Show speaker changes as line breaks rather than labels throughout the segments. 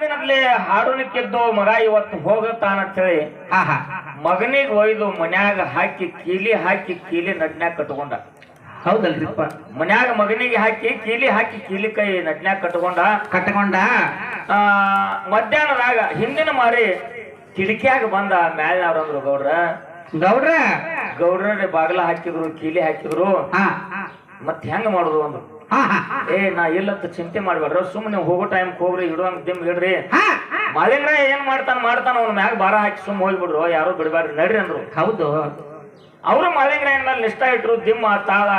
ದಿನದಲ್ಲಿ ಹಾಡುನಿಕ್ಕಿದ್ದು ಮಗ ಇವತ್ತು ಹೋಗತಾನಂತೇಳಿ ಮಗನಿಗೆ ಒಯ್ದು ಮನ್ಯಾಗ ಹಾಕಿ ಕೀಲಿ ನಡ್ನ್ಯಾಗ ಕಟ್ಕೊಂಡ.
ಹೌದಲ್ರಿಪ್ಪ,
ಮನ್ಯಾಗ ಮಗನಿಗೆ ಹಾಕಿ ಕೀಲಿ ಕೈ ನಡ್ನ್ಯಾಗ ಕಟ್ಕೊಂಡ. ಮಧ್ಯಾಹ್ನದಾಗ ಹಿಂದಿನ ಮಾರಿ ಕಿಟಕಿಯಾಗ ಬಂದ. ಮ್ಯಾಲಿನವ್ರಂದ್ರು ಗೌಡ್ರ ಬಾಗ್ಲ ಹಾಕಿದ್ರು, ಕೀಲಿ ಹಾಕಿದ್ರು. ಮತ್ ಹೆಂಗ ಮಾಡುದು ಅಂದ್ರು. ನಾ ಇಲ್ಲಂತ ಚಿಂತೆ ಮಾಡ್ಬೇಡ್ರ, ಸುಮ್ಮನೆ ಹೋಗೋ ಟೈಮ್ ಹೋಗ್ರಿ, ಇಡುವಂಗ ದಿಮ್ ಇಡ್ರಿ. ಮಾಲಿಂಗ್ರ ಏನ್ ಮಾಡ್ತಾನ ಅವ್ನ ಮ್ಯಾಗ ಭಾರ ಹಾಕಿ ಸುಮ್ ಹೋಗ್ಬಿಡ್ರು, ಯಾರು ಬಿಡ್ಬಾರ್ರಿ ನಡ್ರಿ ಅಂದ್ರು.
ಹೌದು,
ಅವ್ರು ಮಾಲಿಂಗ್ರ ಏನ್ ಮೇಲೆ ನಿಷ್ಠ ಇಟ್ರು. ದಿಮ್ಮ ತಾಳ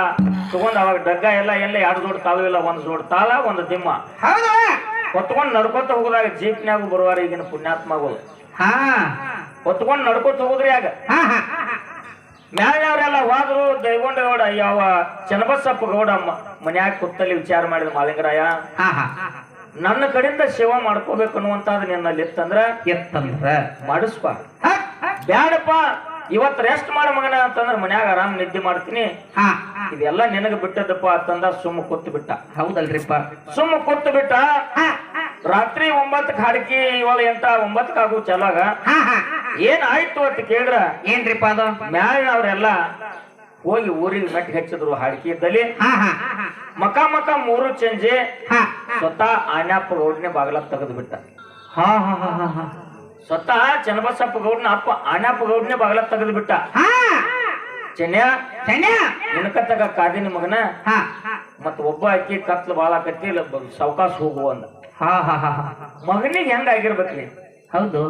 ತಗೊಂಡ್ ಅವಾಗ ಡಗ್ಗ ಎಲ್ಲ 2 ಜೋಡ್ ತಾಳು ಇಲ್ಲ, 1 ಜೋಡ್ ತಾಳ 1 ದಿಮ್ಮ ಹೊತ್ಕೊಂಡ್ ನಡ್ಕೊತ ಹೋಗುದಾಗ ಜೀಪ್ನ್ಯಾಗು ಬರುವಾರ ಈಗಿನ ಪುಣ್ಯಾತ್ಮಗಳು ಹೊತ್ಕೊಂಡ್ ನಡ್ಕೊತ ಹೋಗುದ್ರಿ. ಆಗ ಮ್ಯಾಲಿನವ್ರೆಲ್ಲ ಹೋದ್ರು. ದೈಗೊಂಡ ಗೌಡ ಯಾವ ಚನ್ನಬಸಪ್ಪ ಗೌಡ ಮನ್ಯಾಗ ಕುತ್ತಲ್ಲಿ ವಿಚಾರ ಮಾಡಿದ ಮಾಲಿಂಗರಾಯ, ನನ್ನ ಕಡೆಯಿಂದ ಸೇವಾ ಮಾಡ್ಕೋಬೇಕು ಅನ್ನುವಂತಾದ ನಿನ್ನಲ್ಲಿ ಎತ್ತಂದ್ರ ಮಾಡಿಸ್ಪ, ಬ್ಯಾಡಪ್ಪ ಇವತ್ ರೆಸ್ಟ್ ಮಾಡ ಮಗನ ಅಂತಂದ್ರ ಮನ್ಯಾಗ ಆರಾಮ್ ನಿದ್ದೆ ಮಾಡ್ತೀನಿ, ಇದೆಲ್ಲ ನಿನಗ ಬಿಟ್ಟದಪ್ಪ ಅಂತಂದ ಸುಮ್ಮ ಕೂತ್ ಬಿಟ್ಟ.
ಹೌದಲ್ರಿಪ್ಪ,
ಸುಮ್ಮ ಕೂತ್ ಬಿಟ್ಟ. ರಾತ್ರಿ 9ಕ್ಕೆ ಹಾಡ್ಕಿ 9ಕ್ಕೆ ಆಗು ಚಲಾಗ ಏನ್ ಆಯ್ತು ಅಂತ ಕೇಳಿದ್ರ,
ಏನ್ರಿಪ್ಪ ಅದು?
ಮ್ಯಾಲಿನವ್ರೆಲ್ಲ ಹೋಗಿ ಊರಿಗೆ ಮೆಟ್ಟಿ ಹಚ್ಚಿದ್ರು. ಹಾಡ್ಕಿ ಇದ್ದಲ್ಲಿ ಮಕ 3 ಚಂಜೆ ಸ್ವತಃ ಆನ್ಯಪ್ಪ ಗೌಡ್ನೆ ಬಾಗಲ ತೆಗೆದು ಬಿಟ್ಟ. ಸ್ವತಃ ಚನ್ನಬಸಪ್ಪ ಗೌಡ್ನ ಅಪ್ಪ ಆನ್ಯಪ್ಪ ಗೌಡ್ನೆ ಬಾಗಲ ತೆಗೆದು ಬಿಟ್ಟ. ಚೆನ್ಯ ನಿನಕತ್ತಗ ಕಾದಿನಿ ಮಗನ, ಮತ್ ಒಬ್ಬ ಅಕ್ಕಿ ಕತ್ಲು ಬಾಳ ಕತ್ತಿ ಸಾವಕಾಶ ಹೋಗುವ ಅಂದ. ಮಗನಿಗೆ ಹೆಂಗ ಆಗಿರ್ಬೇಕ್ರಿ?
ಹೌದು,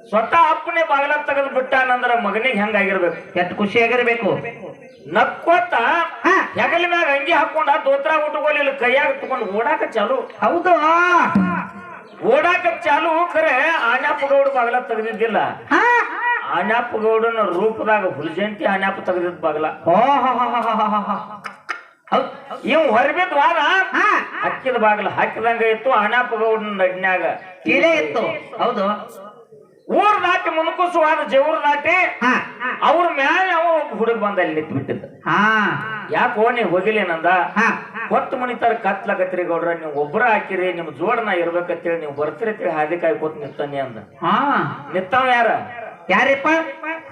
ಸ್ವತಃ ಅಪ್ಪನೇ ಬಾಗಲ ತೆಗೆದು ಬಿಟ್ಟಾನಂದ್ರ ಮಗನಿಗೆ ಹೆಂಗ ಆಗಿರ್ಬೇಕು?
ಎಷ್ಟು ಖುಷಿ ಆಗಿರ್ಬೇಕು.
ನಕ್ಕೋತ ಹೆಗಲ ಮ್ಯಾಗ ಅಂಗಿ ಹಾಕೊಂಡ ದೋತ್ರ ಉಟ್ಕೊಳ್ಳಿ ಕೈಯಾಗ ತಗೊಂಡು ಓಡಾಕ ಚಾಲು.
ಹೌದು,
ಓಡಾಕ ಚಾಲು. ಖರೆ ಆನ್ಯಪ್ಪ ಗೌಡ ಬಾಗಲ ತೆಗೆದಿದ್ದಿಲ್ಲ. ಆನ್ಯಪ್ಪ ಗೌಡನ ರೂಪದಾಗ ಹುಲ್ಜಂತಿ ಆನ್ಯಪ್ಪ ತೆಗೆದಿದ್ ಬಾಗಲ. ಇವ್ ಹೊರಬಿದ್ ವಾರ ಹಕ್ಕಿದ ಬಾಗಲ ಹಾಕಿದಂಗ ಇತ್ತು. ಆನ್ಯಪ್ಪ ಗೌಡನ ನಡ್ನ್ಯಾಗ
ಕೀಲೇ ಇತ್ತು. ಹೌದು,
ಊರ್ ದಾಟಿ ಮುನ್ಕುಸುವಾದ ಜವ್ರ ದಾಟಿ ಅವ್ರ ಮ್ಯಾಲೆ ಅವ ಒಬ್ಬ ಹುಡುಗ ಬಂದ ಅಲ್ಲಿ ನಿಂತು ಬಿಟ್ಟಿದ್ದ. ಯಾಕೋ ನೀ ಹೋಗಿಲೇನಂದ. ಹೊತ್ತು ಮನಿತಾರ ಕತ್ಲಾಕತ್ರಿ ಗೌಡ್ರ, ನೀವು ಒಬ್ಬರ ಹಾಕಿರಿ, ನಿಮ್ ಜೋಡನ ಇರ್ಬೇಕಂತೇಳಿ ನೀವು ಬರ್ತಿರತ್ರಿ ಹಾದಿ ಕಾಯ್ಕೋತ ನಿಂತಾನೆ ಅಂದ. ನಿಂತಾವ ಯಾರಪ್ಪ?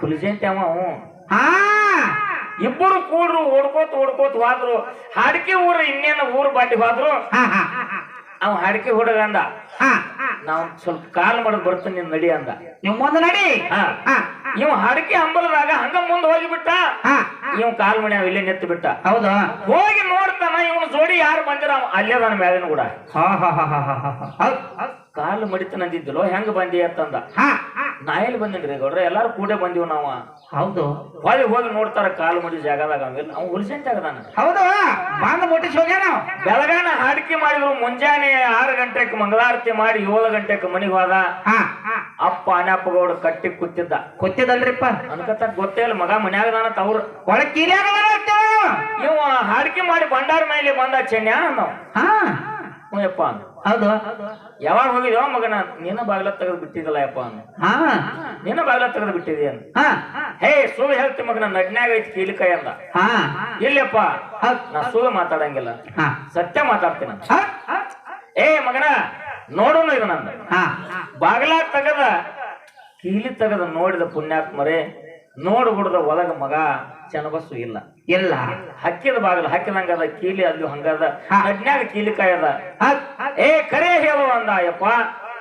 ಹುಲಿಜಂತಿ ಅವ. ಇಬ್ಬರು ಕೂಡ್ರು ಓಡ್ಕೋತ ಹೋದ್ರು. ಹಾಡ್ಕಿ ಊರು ಇನ್ನೇನು ಊರು ಬಾಟಿ ಹೋದ್ರು. ಅವ ಹಾಡ್ಕಿ ಹುಡುಗ ಅಂದ, ನಾವ್ ಸ್ವಲ್ಪ ಕಾಲ್ ಮಾಡೋದ್ ಬರ್ತೀನಿ ನೀನ್ ನಡಿ ಅಂದ.
ನೀವು ಮುಂದೆ ನಡಿ.
ಇವ್ ಹಾಡ್ಕಿ ಹಂಬಲದಾಗ ಹಂಗ ಮುಂದ್ ಹೋಗಿಬಿಟ್ಟ. ಇವ್ ಕಾಲ್ ಮಣಿ ಇಲ್ಲೇ ನಿಂತು ಬಿಟ್ಟ.
ಹೌದಾ?
ಹೋಗಿ ನೋಡ್ತಾನ ಇವನು ಜೋಡಿ ಯಾರು ಬಂದಿರ ಅಲ್ಲೇದಾನ ಮ್ಯಾಲಿನ ಕೂಡ. ಕಾಲು ಮಡಿತನಂದಿದ್ದಲೋ ಹೆಂಗ ಬಂದಿ ಅಂತಂದ. ನಾ ಎಲ್ಲಿ ಬಂದಿನ್ರಿ ಗೌಡ್ರ, ಎಲ್ಲಾರು ಕೂಡೆ ಬಂದಿವ್ ನಾವ.
ಹೌದು,
ಹೋಗಿ ನೋಡ್ತಾರ ಕಾಲು ಮಡಿ ಜಾಗದಾಗ ಅವ್ ಹುಲ್ಸಂತ ಆಗದಾನ.
ಹೌದು, ಬಂದ ಮುಟ್ಟಿಸಿ ಹೋಗ್ಯಾನ.
ಬೆಳಗಾನ ಹಾಡ್ಕಿ ಮಾಡಿದ್ರು. ಮುಂಜಾನೆ 6 ಗಂಟೆಗೆ ಮಂಗಳಾರತಿ ಮಾಡಿ 7 ಗಂಟೆಗೆ ಮನಿಗ್ ಹೋದ. ಅಪ್ಪ ಆನ್ಯಪ್ಪ ಗೌಡ ಕಟ್ಟಿ ಕೂತಿದ್ದಲ್ರಿಪ್ಪ. ಅನ್ಕತ್ತ ಗೊತ್ತೇ ಇಲ್ಲ ಮಗ ಮನ್ಯಾಗದಾನ ಅವ್ರು
ಒಳಗ್ ಕೀಲಿ
ಇವ ಹಾಡ್ಕಿ ಮಾಡಿ ಭಂಡಾರ ಮೇಲೆ ಬಂದ. ಚೆನ್ಯ ಯಪ್ಪ ಅಂದ.
ಹೌದು,
ಯಾವಾಗ ಹೋಗಿದ್ಯೋ ಮಗನ? ನೀನ ಬಾಗ್ಲ ತೆಗೆದು ಬಿಟ್ಟಿದ್ದಲ್ಲ ಯಪ್ಪ ಅಂದ. ನೀನ ಬಾಗ್ಲ ತೆಗೆದು ಬಿಟ್ಟಿದ್ಯ ಅಂದ. ಹೇ ಸುಳ್ಳು ಹೇಳ್ತಿ ಮಗನ, ನಡ್ನ್ಯಾಗ ಐತಿ ಕೀಲಿಕಾಯಿ ಅಂದ. ಇಲ್ಲಪ್ಪ, ನಾ ಸುಳ್ಳು ಮಾತಾಡಂಗಿಲ್ಲ, ಸತ್ಯ ಮಾತಾಡ್ತೀನಿ. ಮಗನ ನೋಡೋಣ ಇದನ್ನಂದ. ಬಾಗ್ಲ ತೆಗದ ಕೀಲಿ ತೆಗದ ನೋಡಿದ ಪುಣ್ಯಾತ್ಮರೇ, ನೋಡ್ಬಿಡ್ದ ಒಳಗ ಮಗ ಚನ್ನಬಸ್ಸು ಇಲ್ಲ. ಹಕ್ಕಿದ ಬಾಗಿಲು ಹಾಕಿದಂಗದ, ಕೀಲಿ ಅಲ್ಲಿ ಹಂಗದ, ನಡ್ನ್ಯಾಗ ಕೀಲಿಕಾಯಿ ಅದ. ಕರೆ ಹೇಳು ಅಂದ. ಯಪ್ಪ,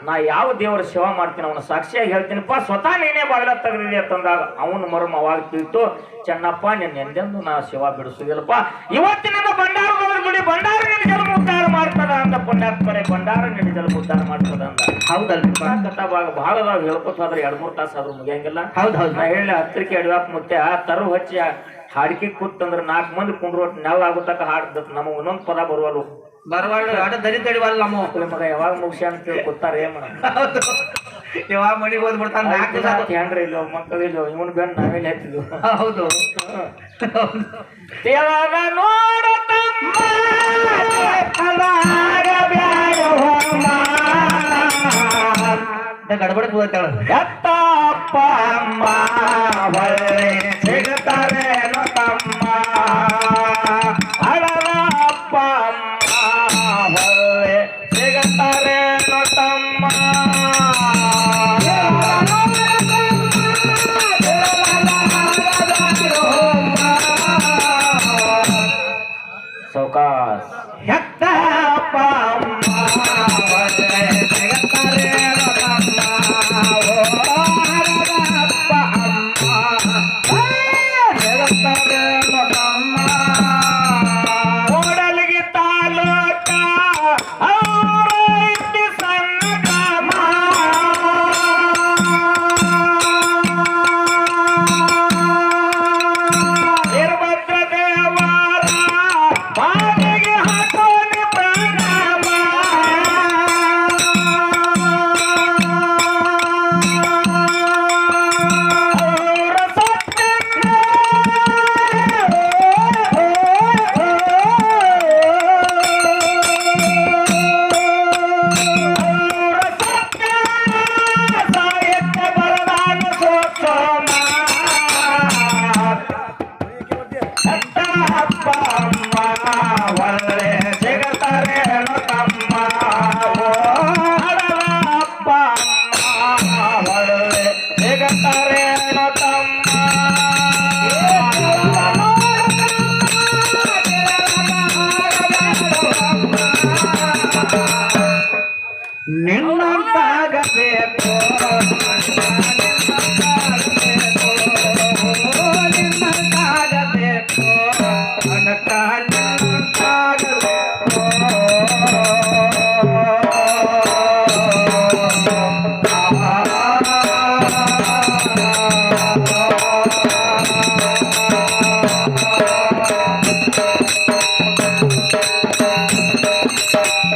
ನಾ ಯಾವ ದೇವರ ಸೇವಾ ಮಾಡ್ತೀನಿ ಅವನ ಸಾಕ್ಷಿಯಾಗಿ ಹೇಳ್ತೀನಿಪ್ಪ, ಸ್ವತಃ ನೀನೇ ಬಾಗಿಲ ತೆಗೆದಿದೆ ಅಂತಂದಾಗ ಅವನ ಮರ್ಮ ಅವಾಗ ತಿಳಿತು. ಚೆನ್ನಪ್ಪ, ನಿನ್ನ ಎಂದೆಂದು ನಾ ಸೇವಾ ಬಿಡಿಸುದಿಲ್ಲಪ್ಪ. ಇವತ್ತಿನ ಭಂಡಾರದೊಳಗೆ ದುಡಿ, ಭಂಡಾರ ನಿನ್ನ ಜನ್ಮ ಉದ್ಧಾರ ಮಾಡ್ತದ ಅಂತ ಪುಣ್ಯಾತ್ಮರೇ, ಭಂಡಾರ ನಿನ್ನ ಜನ್ಮ ಉದ್ಧಾರ ಮಾಡ್ತದ ಅಂದ.
ಹೌದಲ್ರಿ,
ಕಥಾ ಭಾಗ ಬಹಳ ಹೇಳ್ಕೊತ ಹೋದ್ರೆ 2-3 ತಾಸು ಆದ್ರೂ ಮುಗಿಯಂಗಿಲ್ಲ.
ಹೌದು,
ನಾ ಹೇಳಿ ಹತ್ತಿರಕ್ಕೆ ಅಡಿವಾಪ್ ಮುತ್ತೆ ತರು ಹಚ್ಚಿ ಹಾಡಿಕೆ ಕೂತಂದ್ರ 4 ಮಂದಿ ಕುಂಡ್ರು ನೆಲ ಆಗುತ್ತಕ ಹಾಡ್ದತ್. ನಮಗ್ ಒಂದೊಂದ್ ಪದ ಬರುವಲ್ಲು
ದರಿತಡಿವಲ್ಲ ನಮ್ಮ
ಮಗ ಯಾವಾಗ ಮುಗಿಸಿ ಅಂತ ಕೂತಾರ. ಏನ್ ಮಾಡ
ಯಾವಾಗ ಮನಿಗೆ ಹೋದ್ಬಿಡ್ತಾನ.
ಹೆಂಡ್ರಿ ಇಲ್ಲೋ ಮಕ್ಕಳು ಇಲ್ಲೋ ಇವನ್ ಬೆನ್ ನಾವೆಲ್ಲ ಹತ್ತಿದ್ವು.
ಹೌದು, ಗಡಬಡ ಕೂತಾಳ.
ಎತ್ತಪ್ಪ ಅಮ್ಮ ಒಳ್ಳೆ ಸಿಗುತ್ತಾರೇನು ತಮ್ಮ, ಅಡಲಪ್ಪ ಅಮ್ಮ ಒಳ್ಳೆ ಸಿಗುತ್ತಾರೇನು ತಮ್ಮ. ಸೌಕಾಸ್
ಹೆತ್ತಪ್ಪ ಅಮ್ಮ ಒಳ್ಳೆ ಜಗತ್ತರೆ ರತಮ್ಮ ಓ ಹರದಪ್ಪ ಅಮ್ಮ ಜಗತ್ತರೆ ರತಮ್ಮ
ಓಡಲಿಗೆ ತಾಲೂಕ ಐತಿ ಸಣ್ಣ ಗ್ರಾಮ ವೀರಭದ್ರ ದೇವರ ಬಾಗಿಗೆ ಹಾಕೋನಿ ಪ್ರಣಾಮ ಅವ್ರ ಸತ್ಯಕ್ಕೆ ಸಾಹಿತ್ಯ ಬರದಾನ ಸೋಮ ಅಪ್ಪ ಅಮ್ಮ ಒಳ್ಳೆ ಸಿಗತಾರೆ ತಮ್ಮ ಅಪ್ಪ ಅಮ್ಮ ಒಳ್ಳೆ ಸಿಗತಾರೆ
ನಿನ್ನಂತಾಗಬೇಕು